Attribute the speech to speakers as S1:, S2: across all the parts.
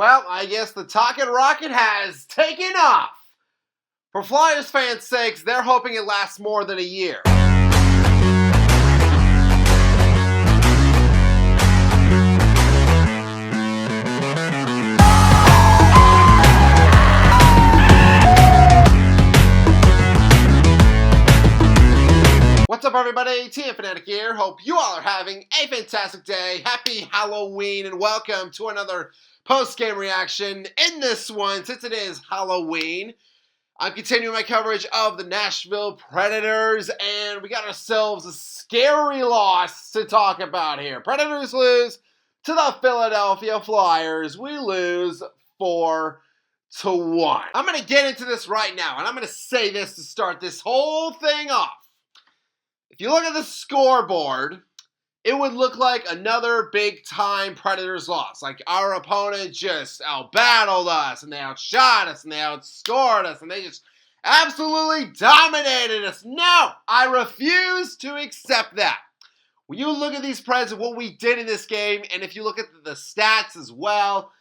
S1: Well, I guess the Talkin' Rocket has taken off. For Flyers fans' sakes, they're hoping it lasts more than a year. What's up, everybody? TM Fanatic here. Hope you all are having a fantastic day. Happy Halloween, and welcome to another post-game reaction. In this one, since it is Halloween, I'm continuing my coverage of the Nashville Predators, and we got ourselves a scary loss to talk about here. Predators lose to the Philadelphia Flyers. We lose 4-1. I'm going to get into this right now, and I'm going to say this to start this whole thing off. If you look at the scoreboard, it would look like another big-time Predators loss. Like our opponent just out-battled us, and they outshot us, and they outscored us, and they just absolutely dominated us. No, I refuse to accept that. When you look at these Preds and what we did in this game, and if you look at the stats as well,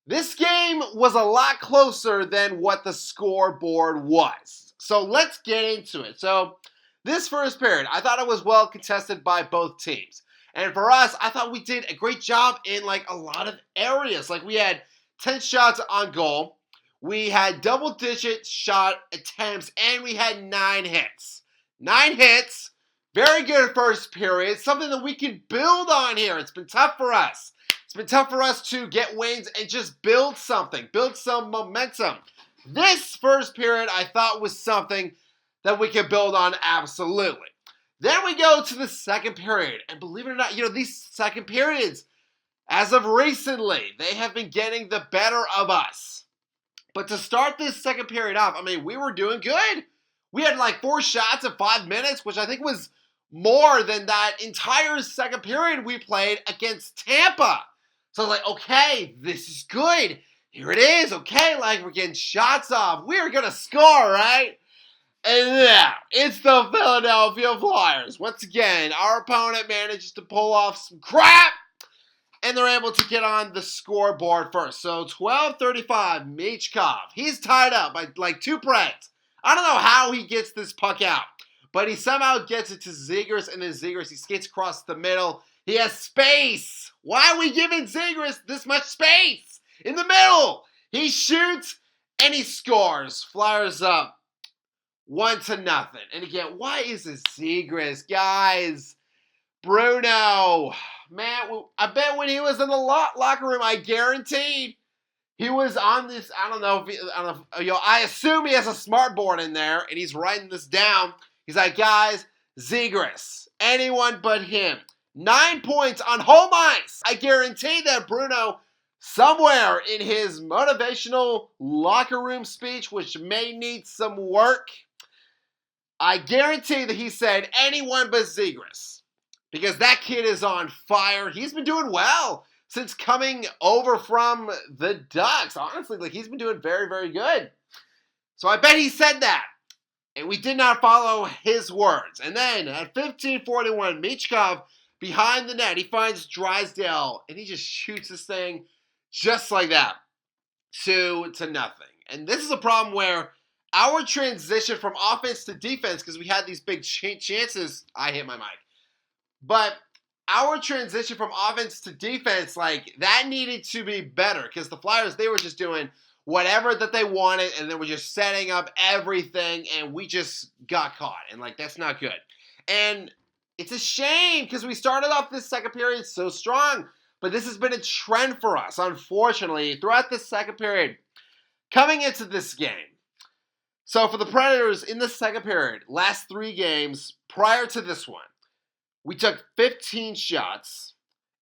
S1: this game was a lot closer than what the scoreboard was. So let's get into it. So this first period, I thought it was well contested by both teams. And for us, I thought we did a great job in a lot of areas. Like we had 10 shots on goal. We had double-digit shot attempts, and we had 9 hits. 9 hits, very good first period, something that we can build on here. It's been tough for us. It's been tough for us to get wins and just build something, build some momentum. This first period, I thought, was something that we could build on absolutely. Then we go to the second period, and believe it or not, these second periods, as of recently, they have been getting the better of us. But to start this second period off, we were doing good. We had 4 shots in 5 minutes, which I think was more than that entire second period we played against Tampa. So I was like, okay, this is good. Here it is, okay, we're getting shots off. We're going to score, right? And yeah, it's the Philadelphia Flyers. Once again, our opponent manages to pull off some crap, and they're able to get on the scoreboard first. So 12:35, Michkov. He's tied up by 2 Preds. I don't know how he gets this puck out, but he somehow gets it to Zegras, and then Zegras, he skates across the middle. He has space. Why are we giving Zegras this much space in the middle? He shoots, and he scores. Flyers up 1-0. And again, why is this Zegras? Guys, Bruno, man, I bet when he was in the locker room, I guaranteed he was on this, I assume he has a smart board in there, and he's writing this down. He's like, guys, Zegras, anyone but him. 9 points on home ice. I guarantee that Bruno, somewhere in his motivational locker room speech, which may need some work, I guarantee that he said anyone but Zegras, because that kid is on fire. He's been doing well since coming over from the Ducks. Honestly, he's been doing very, very good. So I bet he said that, and we did not follow his words. And then at 15:41, Michkov behind the net, he finds Drysdale, and he just shoots this thing just like that, 2-0. And this is a problem where our transition from offense to defense, because we had these big chances, I hit my mic, but our transition from offense to defense, that needed to be better, because the Flyers, they were just doing whatever that they wanted, and they were just setting up everything, and we just got caught, and that's not good. And it's a shame, because we started off this second period so strong, but this has been a trend for us, unfortunately, throughout this second period, coming into this game. So for the Predators, in the second period, last 3 games prior to this one, we took 15 shots,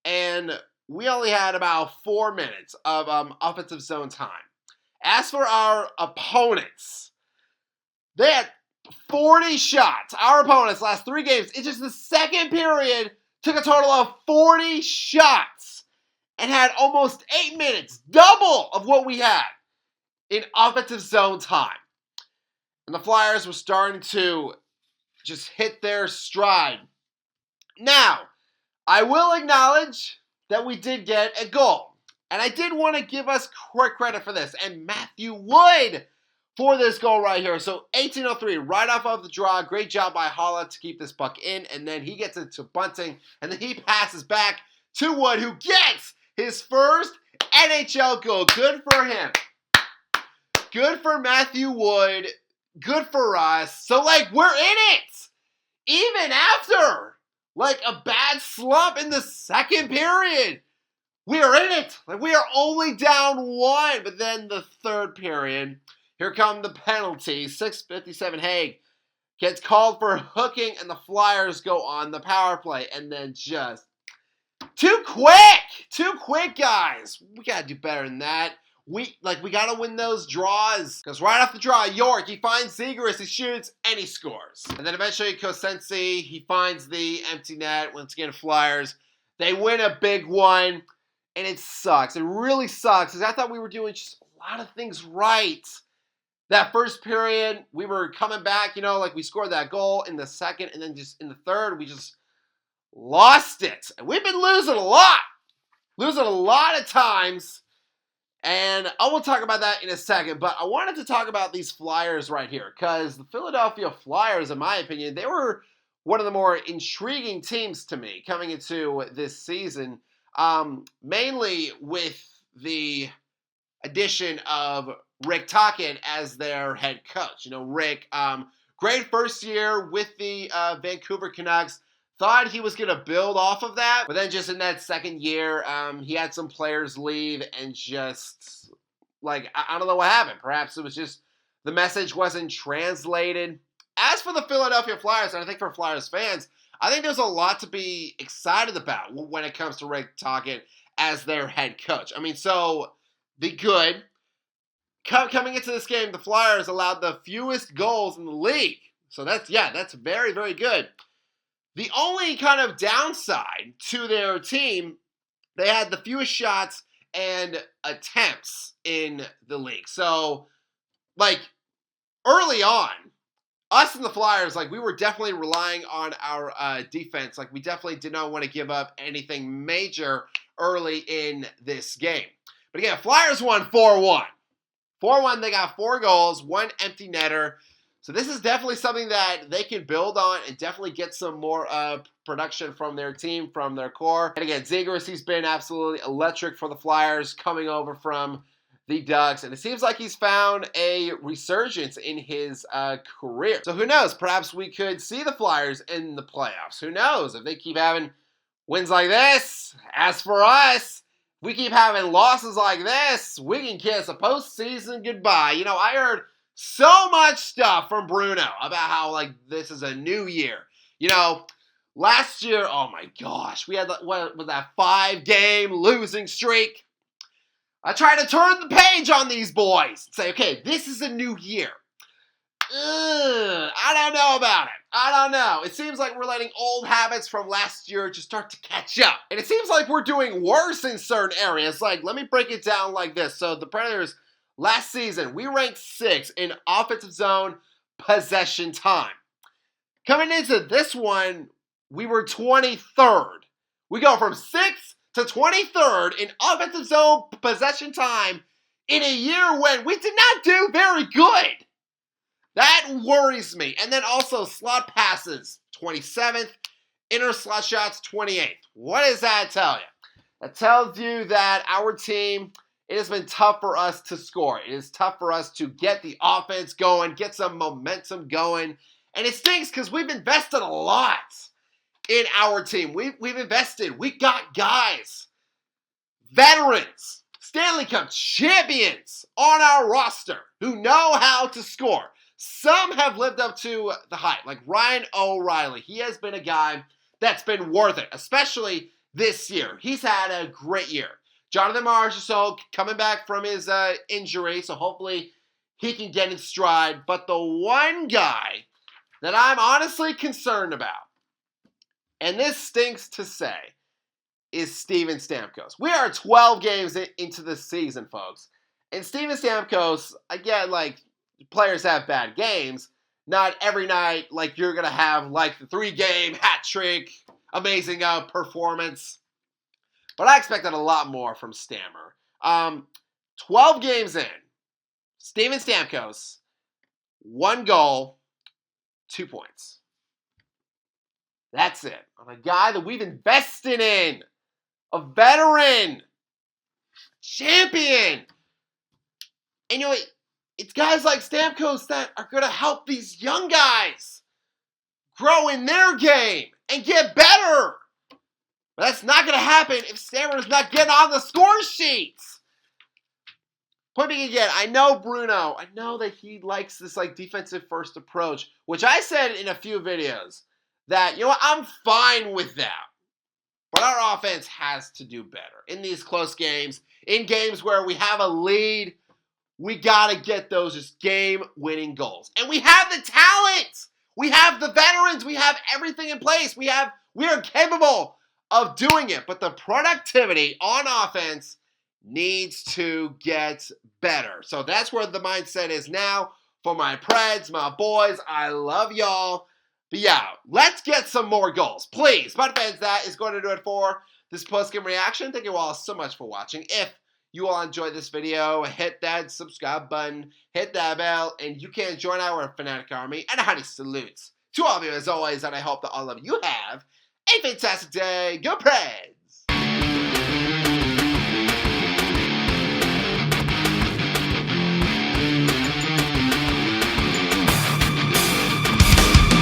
S1: and we only had about 4 minutes of offensive zone time. As for our opponents, they had 40 shots. Our opponents, last 3 games, in just the second period, took a total of 40 shots and had almost 8 minutes, double of what we had in offensive zone time. And the Flyers were starting to just hit their stride. Now, I will acknowledge that we did get a goal. And I did want to give us credit for this. And Matthew Wood for this goal right here. So 1803, right off of the draw. Great job by Holla to keep this puck in. And then he gets it to Bunting. And then he passes back to Wood, who gets his first NHL goal. Good for him. Good for Matthew Wood. Good for us. So, like, we're in it. Even after, like, a bad slump in the second period. We are in it. Like, we are only down 1. But then the third period, here come the penalties. 6:57, Haig gets called for hooking, and the Flyers go on the power play. And then just too quick. Too quick, guys. We got to do better than that. We got to win those draws. Because right off the draw, York, he finds Zegras, he shoots, and he scores. And then eventually Kosensi, he finds the empty net. Once again, Flyers, they win a big one. And it sucks. It really sucks. Because I thought we were doing just a lot of things right. That first period, we were coming back, like we scored that goal in the second. And then just in the third, we just lost it. And we've been losing a lot. Losing a lot of times. And I will talk about that in a second, but I wanted to talk about these Flyers right here, because the Philadelphia Flyers, in my opinion, they were one of the more intriguing teams to me coming into this season, mainly with the addition of Rick Tocchet as their head coach. Rick, great first year with the Vancouver Canucks. Thought he was going to build off of that, but then just in that second year, he had some players leave and just, I don't know what happened. Perhaps it was just the message wasn't translated. As for the Philadelphia Flyers, and I think for Flyers fans, I think there's a lot to be excited about when it comes to Rick Tocchet as their head coach. So the good. Coming into this game, the Flyers allowed the fewest goals in the league. So that's very, very good. The only kind of downside to their team, they had the fewest shots and attempts in the league. So, early on, us and the Flyers, we were definitely relying on our defense. We definitely did not want to give up anything major early in this game. But again, Flyers won 4-1. 4-1, they got 4 goals, 1 empty netter. So this is definitely something that they can build on and definitely get some more production from their team, from their core. And again, Zegras, he's been absolutely electric for the Flyers coming over from the Ducks. And it seems like he's found a resurgence in his career. So who knows? Perhaps we could see the Flyers in the playoffs. Who knows? If they keep having wins like this. As for us, if we keep having losses like this, we can kiss a postseason goodbye. I heard so much stuff from Bruno about how, this is a new year. Last year, oh my gosh, we had, what was that 5-game losing streak? I tried to turn the page on these boys and say, okay, this is a new year. I don't know about it. I don't know. It seems like we're letting old habits from last year just start to catch up. And it seems like we're doing worse in certain areas. Let me break it down like this. So the Predators, last season, we ranked 6th in offensive zone possession time. Coming into this one, we were 23rd. We go from 6th to 23rd in offensive zone possession time in a year when we did not do very good. That worries me. And then also slot passes, 27th. Inner slot shots, 28th. What does that tell you? That tells you that our team, it has been tough for us to score. It is tough for us to get the offense going, get some momentum going. And it stinks because we've invested a lot in our team. We've invested. We got guys, veterans, Stanley Cup champions on our roster who know how to score. Some have lived up to the hype, like Ryan O'Reilly. He has been a guy that's been worth it, especially this year. He's had a great year. Jonathan Marchessault coming back from his injury, so hopefully he can get in stride. But the one guy that I'm honestly concerned about, and this stinks to say, is Steven Stamkos. We are 12 games into the season, folks. And Steven Stamkos, again, players have bad games. Not every night, you're going to have, the 3-game hat trick, amazing performance. but I expected a lot more from Stammer. 12 games in, Steven Stamkos, 1 goal, 2 points. That's it. On a guy that we've invested in, a veteran, champion. And you know, it's guys like Stamkos that are going to help these young guys grow in their game and get better. But that's not going to happen if Stammer's not getting on the score sheets. Point being again, I know Bruno. I know that he likes this like defensive first approach, which I said in a few videos that, you know what, I'm fine with that. But our offense has to do better. In these close games, in games where we have a lead, we got to get those just game-winning goals. And we have the talent. We have the veterans. We have everything in place. We are capable of doing it. But the productivity on offense needs to get better. So that's where the mindset is now for my Preds, my boys. I love y'all. But yeah, let's get some more goals, please. But fans, that is going to do it for this post-game reaction. Thank you all so much for watching. If you all enjoyed this video, hit that subscribe button, hit that bell, and you can join our Fanatic Army. And a hearty salutes to all of you as always, and I hope that all of you have a fantastic day. Go Preds!